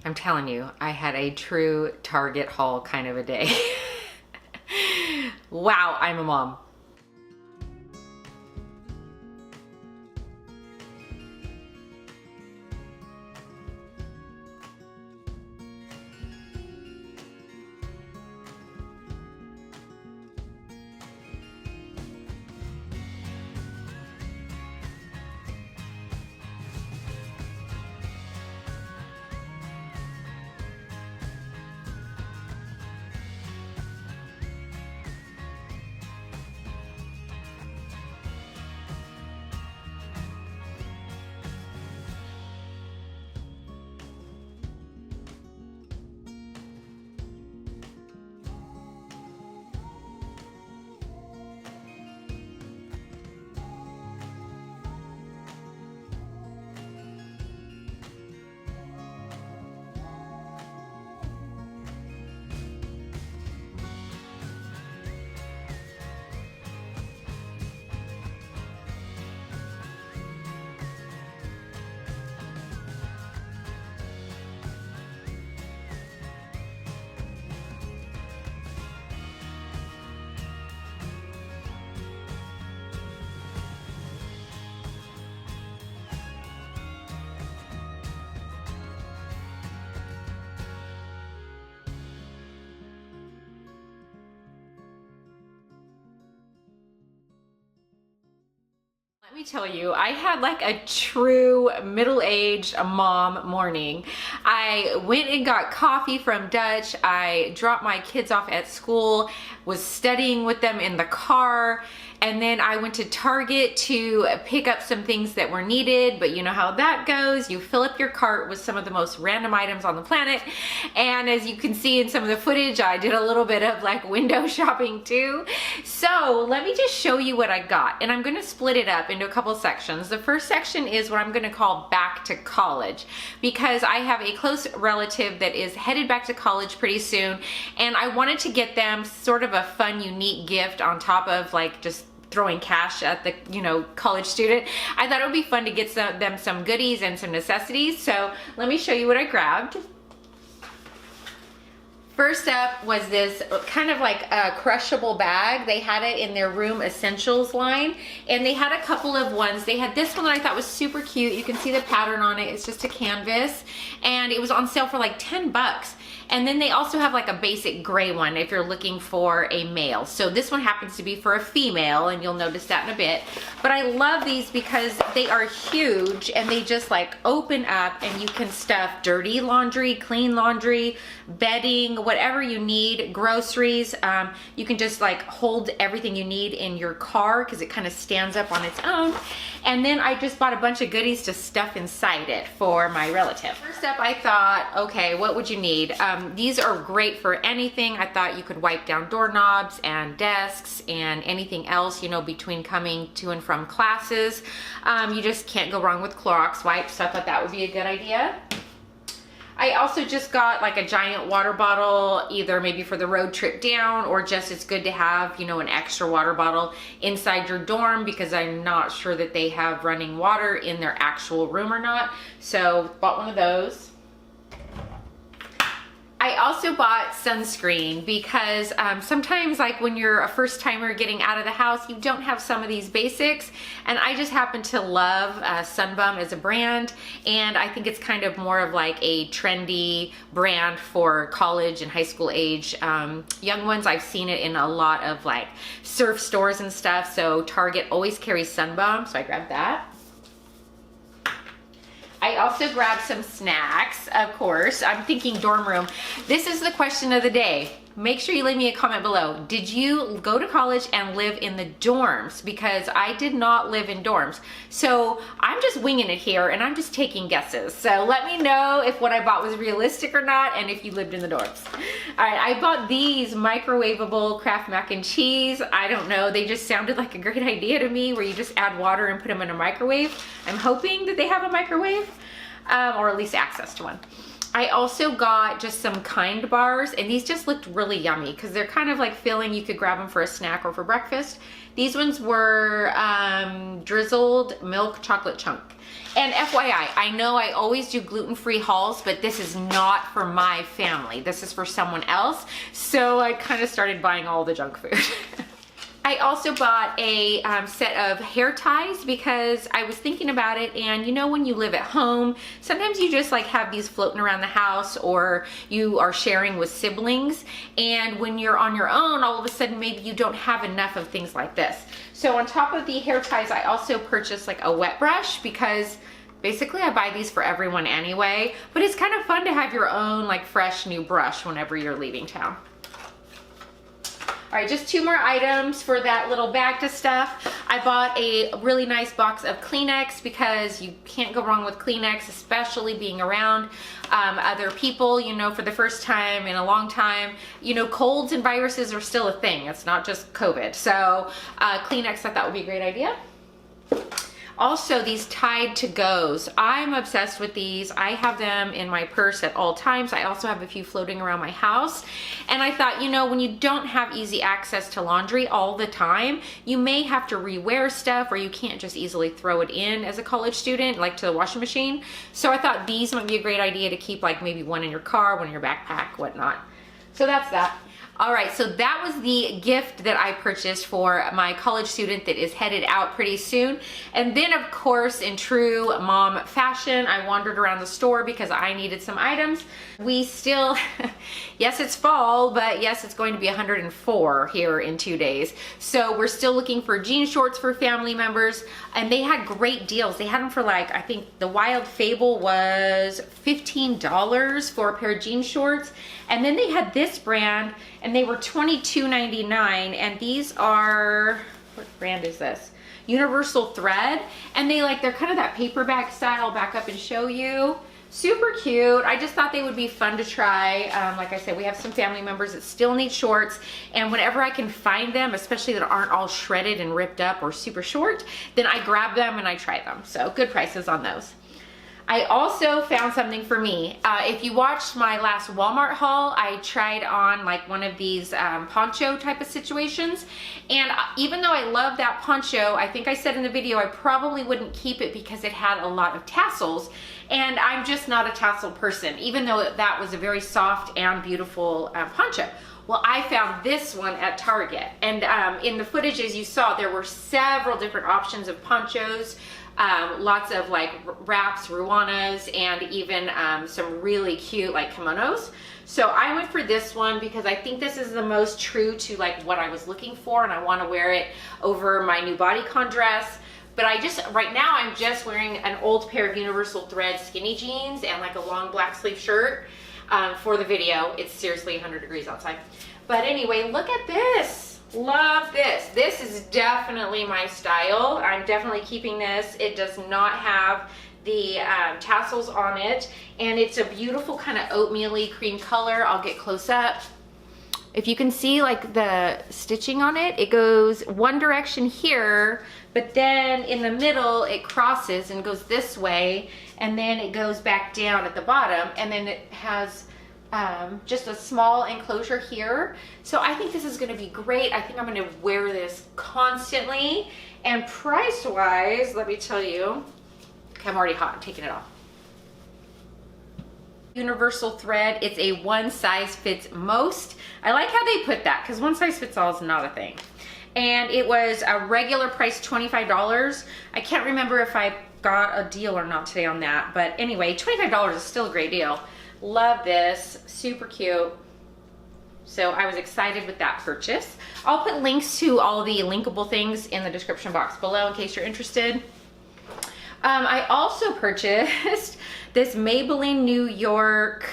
I'm telling you, I had a true Target haul kind of a day. Wow, I'm a mom. Let me tell you, I had like a true middle-aged mom morning. I went and got coffee from Dutch. I dropped my kids off at school, was studying with them in the car, and then I went to Target to pick up some things that were needed, but you know how that goes. You fill up your cart with some of the most random items on the planet, and as you can see in some of the footage, I did a little bit of like window shopping too. So let me just show you what I got, and I'm gonna split it up into a couple sections. The first section is what I'm gonna call back to college, because I have a close relative that is headed back to college pretty soon, and I wanted to get them sort of a fun, unique gift on top of like just throwing cash at the, you know, college student. I thought it would be fun to get them some goodies and some necessities. So let me show you what I grabbed. First up was this kind of like a crushable bag. They had it in their room essentials line, and they had a couple of ones. They had this one that I thought was super cute. You can see the pattern on it. It's just a canvas, and it was on sale for like 10 bucks. And then they also have like a basic gray one if you're looking for a male. So this one happens to be for a female, and you'll notice that in a bit. But I love these because they are huge, and they just like open up, and you can stuff dirty laundry, clean laundry, bedding, whatever you need, groceries. You can just like hold everything you need in your car because it kind of stands up on its own. And then I just bought a bunch of goodies to stuff inside it for my relative. First up, I thought, okay, what would you need? These are great for anything. I thought you could wipe down doorknobs and desks and anything else, you know, between coming to and from classes. You just can't go wrong with Clorox wipes, so I thought that would be a good idea. I also just got like a giant water bottle, either maybe for the road trip down, or just it's good to have, you know, an extra water bottle inside your dorm, because I'm not sure that they have running water in their actual room or not. So bought one of those. I also bought sunscreen because sometimes, like when you're a first timer getting out of the house, you don't have some of these basics, and I just happen to love Sunbum as a brand, and I think it's kind of more of like a trendy brand for college and high school age young ones. I've seen it in a lot of like surf stores and stuff, so Target always carries Sunbum, so I grabbed that. I also grabbed some snacks, of course. I'm thinking dorm room. This is the question of the day. Make sure you leave me a comment below. Did you go to college and live in the dorms? Because I did not live in dorms. So I'm just winging it here, and I'm just taking guesses. So let me know if what I bought was realistic or not, and if you lived in the dorms. All right, I bought these microwavable Kraft mac and cheese. I don't know, they just sounded like a great idea to me, where you just add water and put them in a microwave. I'm hoping that they have a microwave, or at least access to one. I also got just some Kind bars, and these just looked really yummy because they're kind of like filling. You could grab them for a snack or for breakfast. These ones were drizzled milk chocolate chunk. And FYI, I know I always do gluten-free hauls, but this is not for my family. This is for someone else. So I kind of started buying all the junk food. I also bought a set of hair ties because I was thinking about it, and you know when you live at home, sometimes you just like have these floating around the house, or you are sharing with siblings, and when you're on your own, all of a sudden maybe you don't have enough of things like this. So on top of the hair ties, I also purchased like a wet brush because basically I buy these for everyone anyway, but it's kind of fun to have your own like fresh new brush whenever you're leaving town. All right, just 2 more items for that little bag to stuff. I bought a really nice box of Kleenex because you can't go wrong with Kleenex, especially being around other people, you know, for the first time in a long time. You know, colds and viruses are still a thing. It's not just COVID. So Kleenex, I thought that would be a great idea. Also, these Tide to Goes. I'm obsessed with these. I have them in my purse at all times. I also have a few floating around my house. And I thought, you know, when you don't have easy access to laundry all the time, you may have to rewear stuff, or you can't just easily throw it in as a college student, like to the washing machine. So I thought these might be a great idea to keep, like maybe one in your car, one in your backpack, whatnot. So that's that. All right, so that was the gift that I purchased for my college student that is headed out pretty soon. And then of course, in true mom fashion, I wandered around the store because I needed some items. We still, yes, it's fall, but yes, it's going to be 104 here in 2 days. So we're still looking for jean shorts for family members, and they had great deals. They had them for like, I think the Wild Fable was $15 for a pair of jean shorts. And then they had this brand, and they were $22.99, and these are, what brand is this? Universal Thread, and they're kind of that paper bag style. I'll back up and show you. Super cute. I just thought they would be fun to try. Like I said, we have some family members that still need shorts, and whenever I can find them, especially that aren't all shredded and ripped up or super short, then I grab them and I try them. So good prices on those. I also found something for me. If you watched my last Walmart haul, I tried on like one of these poncho type of situations. And even though I love that poncho, I think I said in the video, I probably wouldn't keep it because it had a lot of tassels. And I'm just not a tassel person, even though that was a very soft and beautiful poncho. Well, I found this one at Target. And in the footage, as you saw, there were several different options of ponchos. Lots of like wraps, ruanas, and even some really cute like kimonos. So I went for this one because I think this is the most true to like what I was looking for, and I want to wear it over my new bodycon dress. But right now I'm just wearing an old pair of Universal Thread skinny jeans and like a long black sleeve shirt for the video. It's seriously 100 degrees outside. But anyway, look at this. Love this. This is definitely my style. I'm definitely keeping this. It does not have the tassels on it, and it's a beautiful kind of oatmeal-y cream color. I'll get close up. If you can see like the stitching on it, it goes one direction here, but then in the middle it crosses and goes this way, and then it goes back down at the bottom, and then it has just a small enclosure here. So I think this is going to be great. I think I'm going to wear this constantly. And price wise, let me tell you, okay, I'm already hot. I'm taking it off. Universal Thread. It's a one size fits most. I like how they put that because one size fits all is not a thing. And it was a regular price, $25. I can't remember if I got a deal or not today on that. But anyway, $25 is still a great deal. Love this, super cute. So I was excited with that purchase. I'll put links to all the linkable things in the description box below in case you're interested. I also purchased this Maybelline New York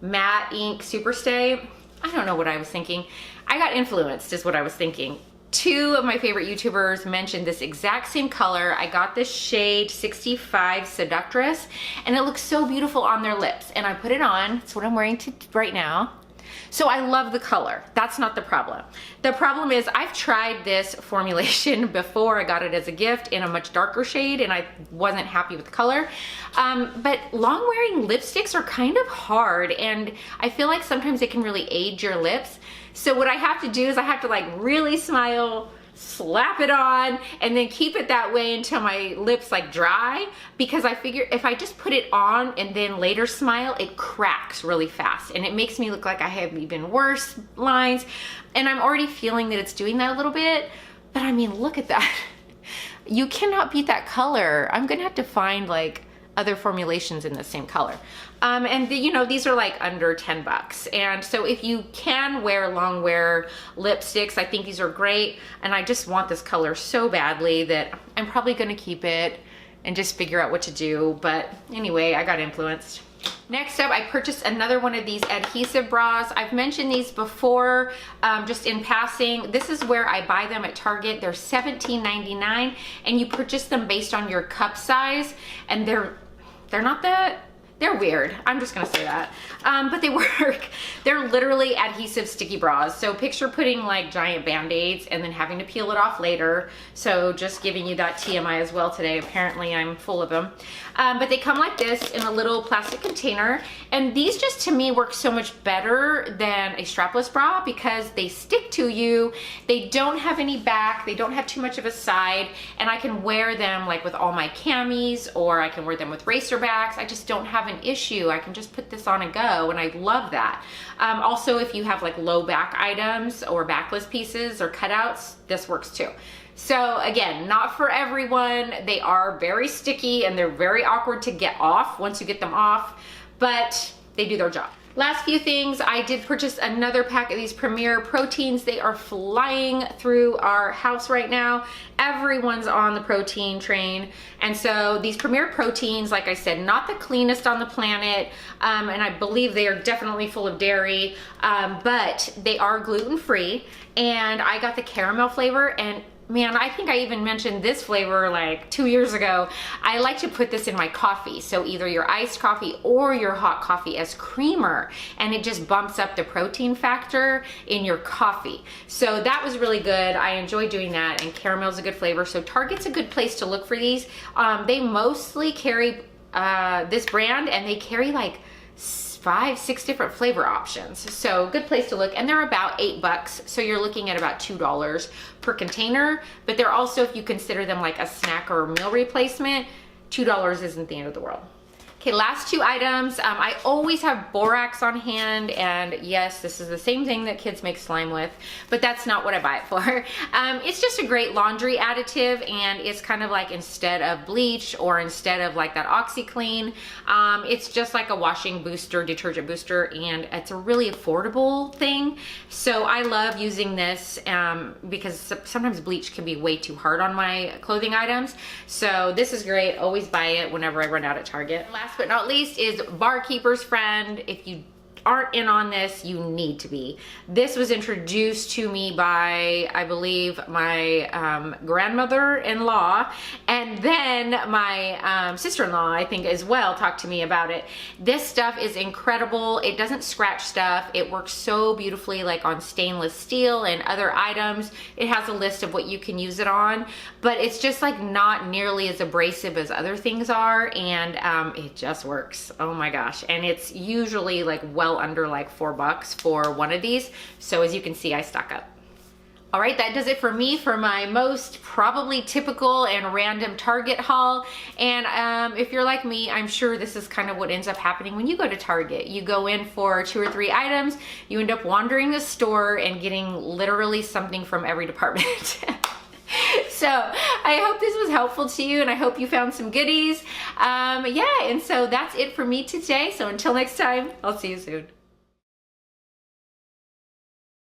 Matte Ink Superstay. I don't know what I was thinking. I got influenced is what I was thinking. 2 of my favorite YouTubers mentioned this exact same color. I got this shade 65 Seductress, and it looks so beautiful on their lips. And I put it on. It's what I'm wearing right now. So I love the color. That's not the problem. The problem is I've tried this formulation before. I got it as a gift in a much darker shade and I wasn't happy with the color. But long wearing lipsticks are kind of hard and I feel like sometimes it can really age your lips. So what I have to do is I have to like really smile, slap it on, and then keep it that way until my lips like dry, because I figure if I just put it on and then later smile, it cracks really fast and it makes me look like I have even worse lines, and I'm already feeling that it's doing that a little bit. But I mean, look at that. You cannot beat that color. I'm gonna have to find like other formulations in the same color. You know, these are like under 10 bucks. And so if you can wear long wear lipsticks, I think these are great. And I just want this color so badly that I'm probably gonna keep it and just figure out what to do. But anyway, I got influenced. Next up, I purchased another one of these adhesive bras. I've mentioned these before, just in passing. This is where I buy them at Target. They're $17.99 and you purchase them based on your cup size, and they're not that, they're weird. I'm just gonna say that. But they work. They're literally adhesive sticky bras. So picture putting like giant Band-Aids and then having to peel it off later. So just giving you that TMI as well today. Apparently I'm full of them. But they come like this in a little plastic container. And these just to me work so much better than a strapless bra because they stick to you. They don't have any back. They don't have too much of a side. And I can wear them like with all my camis, or I can wear them with racer backs. I just don't have an issue. I can just put this on and go, and I love that. Also, if you have like low back items or backless pieces or cutouts, this works too. So again, not for everyone. They are very sticky and they're very awkward to get off once you get them off, but they do their job. Last few things, I did purchase another pack of these Premier proteins. They are flying through our house right now. Everyone's on the protein train. And so these Premier proteins, like I said, not the cleanest on the planet. And I believe they are definitely full of dairy, but they are gluten-free. And I got the caramel flavor, and man, I think I even mentioned this flavor like 2 years ago. I like to put this in my coffee. So either your iced coffee or your hot coffee as creamer, and it just bumps up the protein factor in your coffee. So that was really good. I enjoy doing that, and caramel's a good flavor. So Target's a good place to look for these. They mostly carry this brand, and they carry like 5, 6 different flavor options. So good place to look, and they're about 8 bucks. So you're looking at about $2 per container, but they're also, if you consider them like a snack or meal replacement, $2 isn't the end of the world. Okay, last 2 items. I always have Borax on hand, and yes, this is the same thing that kids make slime with, but that's not what I buy it for. It's just a great laundry additive, and it's kind of like instead of bleach or instead of like that OxyClean, it's just like a washing booster, detergent booster, and it's a really affordable thing. So I love using this because sometimes bleach can be way too hard on my clothing items. So this is great. Always buy it whenever I run out at Target. Last but not least is Barkeeper's Friend. If you aren't in on this, you need to be. This was introduced to me by, I believe, my grandmother-in-law, and then my sister-in-law, I think, as well, talked to me about it. This stuff is incredible. It doesn't scratch stuff. It works so beautifully like on stainless steel and other items. It has a list of what you can use it on, but it's just like not nearly as abrasive as other things are, and it just works. Oh my gosh. And it's usually like well under like $4 for one of these. So as you can see, I stock up. All right, that does it for me for my most probably typical and random Target haul. And if you're like me, I'm sure this is kind of what ends up happening when you go to Target. You go in for 2 or 3 items, you end up wandering the store and getting literally something from every department. So I hope this was helpful to you, and I hope you found some goodies. Yeah, and so that's it for me today. So until next time, I'll see you soon.